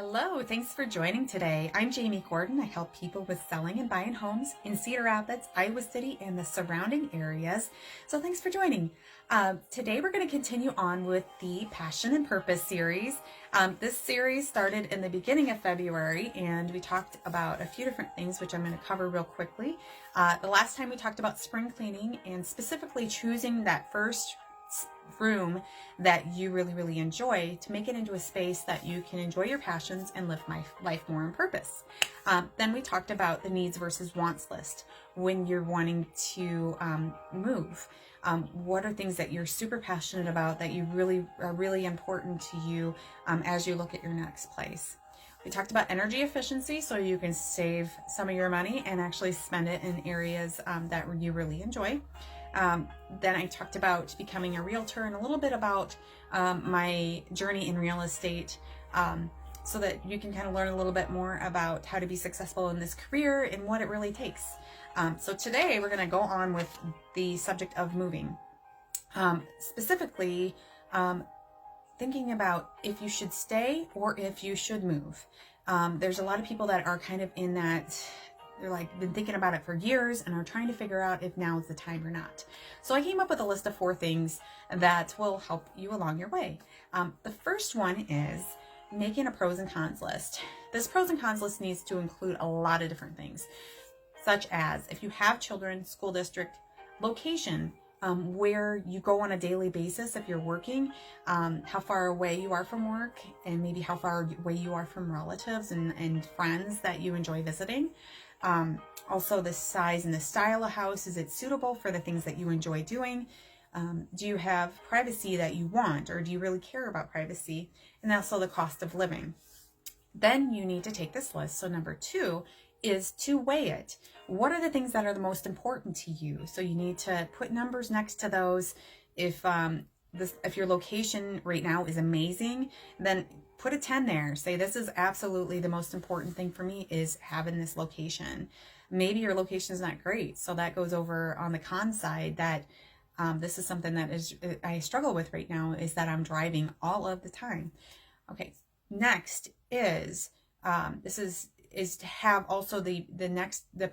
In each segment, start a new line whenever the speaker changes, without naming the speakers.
Hello, thanks for joining today. I'm Jami Gordon. I help people with selling and buying homes in Cedar Rapids, Iowa City, and the surrounding areas. So thanks for joining. Today we're going to continue on with the Passion and Purpose series. This series started in the beginning of February, and we talked about a few different things, which I'm going to cover real quickly. The last time we talked about spring cleaning and specifically choosing that first room that you really enjoy to make it into a space that you can enjoy your passions and live my life more in purpose. Then we talked about the needs versus wants list when you're wanting to move. What are things that you're super passionate about that you really are really important to you as you look at your next place. We talked about energy efficiency, so you can save some of your money and actually spend it in areas that you really enjoy. Then I talked about becoming a realtor and a little bit about my journey in real estate, so that you can kind of learn a little bit more about how to be successful in this career and what it really takes. So today we're going to go on with the subject of moving, specifically thinking about if you should stay or if you should move. There's a lot of people that are kind of in that. They're like been thinking about it for years and are trying to figure out if now is the time or not. So I came up with a list of 4 things that will help you along your way. The first one is making a pros and cons list. This pros and cons list needs to include a lot of different things, such as if you have children, school district, location, where you go on a daily basis if you're working, how far away you are from work, and maybe how far away you are from relatives and friends that you enjoy visiting. Also the size and the style of house. Is it suitable for the things that you enjoy doing? Do you have privacy that you want, or do you really care about privacy? And also the cost of living. Then you need to take this list. So number 2 is to weigh it. What are the things that are the most important to you? So you need to put numbers next to those. If your location right now is amazing, then put a 10 there. Say this is absolutely the most important thing for me is having this location. Maybe your location is not great, so that goes over on the con side. That this is something that I struggle with right now, is that I'm driving all of the time. Okay, next is is to have also the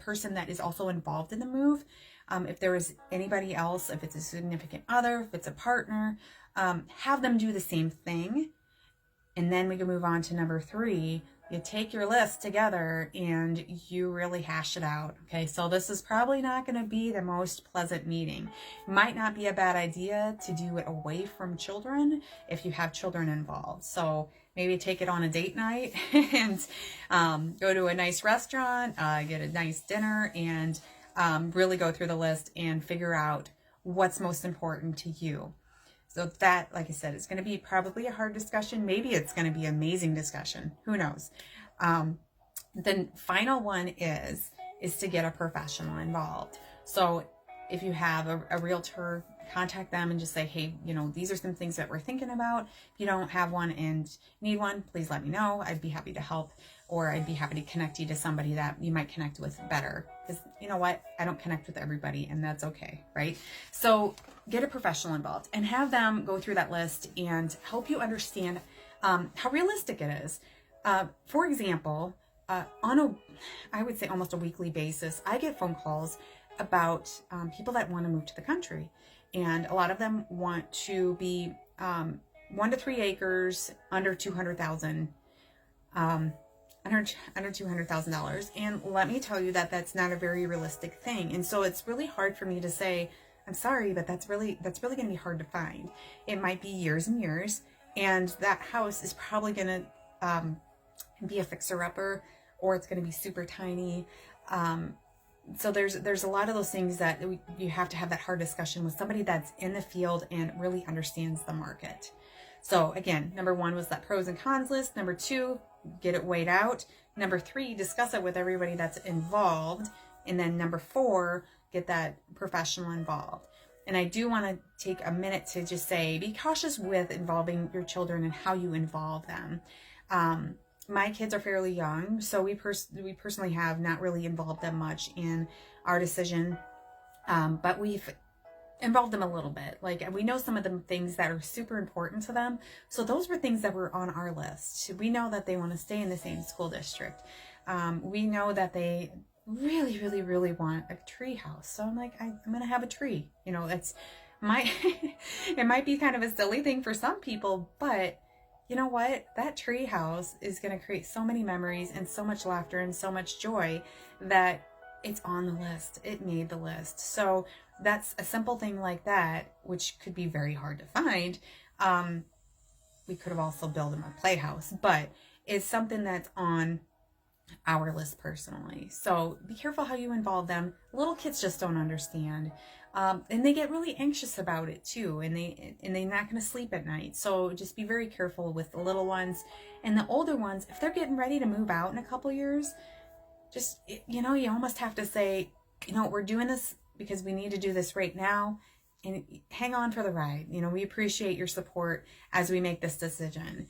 person that is also involved in the move. If there is anybody else, if it's a significant other, if it's a partner, have them do the same thing. And then we can move on to number 3. You take your list together and you really hash it out. Okay, so this is probably not going to be the most pleasant meeting. Might not be a bad idea to do it away from children if you have children involved. So maybe take it on a date night and go to a nice restaurant, get a nice dinner, and really go through the list and figure out what's most important to you. So that, like I said, it's going to be probably a hard discussion. Maybe it's going to be an amazing discussion. Who knows? The final one is to get a professional involved. So if you have a realtor, contact them and just say, hey, these are some things that we're thinking about. If you don't have one and need one, please let me know. I'd be happy to help, or I'd be happy to connect you to somebody that you might connect with better. Because you know what? I don't connect with everybody, and that's okay, right? So get a professional involved and have them go through that list and help you understand how realistic it is. For example, I would say almost a weekly basis, I get phone calls about people that want to move to the country. And a lot of them want to be 1 to 3 acres, under $200,000, under $200,000. And let me tell you that that's not a very realistic thing. And so it's really hard for me to say, I'm sorry, but that's really going to be hard to find. It might be years and years, and that house is probably going to be a fixer-upper, or it's going to be super tiny. So there's a lot of those things that you have to have that hard discussion with somebody that's in the field and really understands the market. So again, number 1 was that pros and cons list. Number 2, get it weighed out. Number 3, discuss it with everybody that's involved. And then number 4, get that professional involved. And I do want to take a minute to just say, be cautious with involving your children and how you involve them. My kids are fairly young, so we personally have not really involved them much in our decision, but we've involve them a little bit. Like, we know some of the things that are super important to them. So those were things that were on our list. We know that they want to stay in the same school district. We know that they really, really, really want a tree house. So I'm like, I'm going to have a tree. You know, that's my, it might be kind of a silly thing for some people, but you know what? That tree house is going to create so many memories and so much laughter and so much joy that it's on the list. It made the list. So that's a simple thing like that, which could be very hard to find. We could have also built them a playhouse, but it's something that's on our list personally. So be careful how you involve them. Little kids just don't understand. And they get really anxious about it too. And they're not going to sleep at night. So just be very careful with the little ones. And the older ones, if they're getting ready to move out in a couple years, just, you know, you almost have to say, you know, we're doing this because we need to do this right now, and hang on for the ride. You know, we appreciate your support as we make this decision.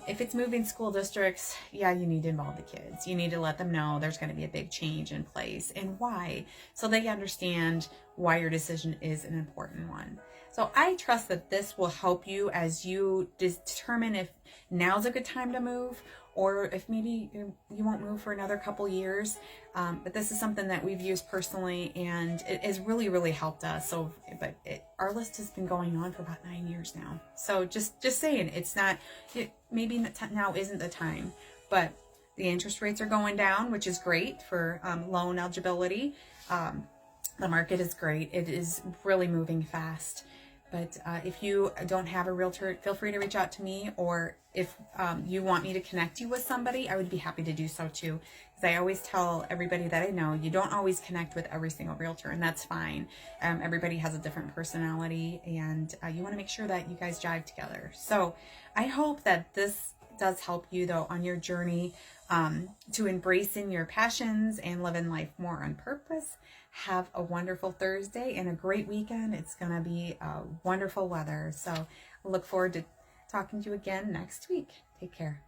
If it's moving school districts, yeah, you need to involve the kids. You need to let them know there's going to be a big change in place and why, so they understand why your decision is an important one. So I trust that this will help you as you determine if now's a good time to move, or if maybe you won't move for another couple years. But this is something that we've used personally, and it has really, really helped us. So, our list has been going on for about 9 years now. So just saying, maybe now isn't the time, but the interest rates are going down, which is great for loan eligibility. The market is great. It is really moving fast. But if you don't have a realtor, feel free to reach out to me, or if you want me to connect you with somebody, I would be happy to do so too. Because I always tell everybody that I know, you don't always connect with every single realtor, and that's fine. Everybody has a different personality, and you want to make sure that you guys jive together. So I hope that this does help you, though, on your journey to embracing your passions and living life more on purpose. Have a wonderful Thursday and a great weekend. It's going to be wonderful weather. So I look forward to talking to you again next week. Take care.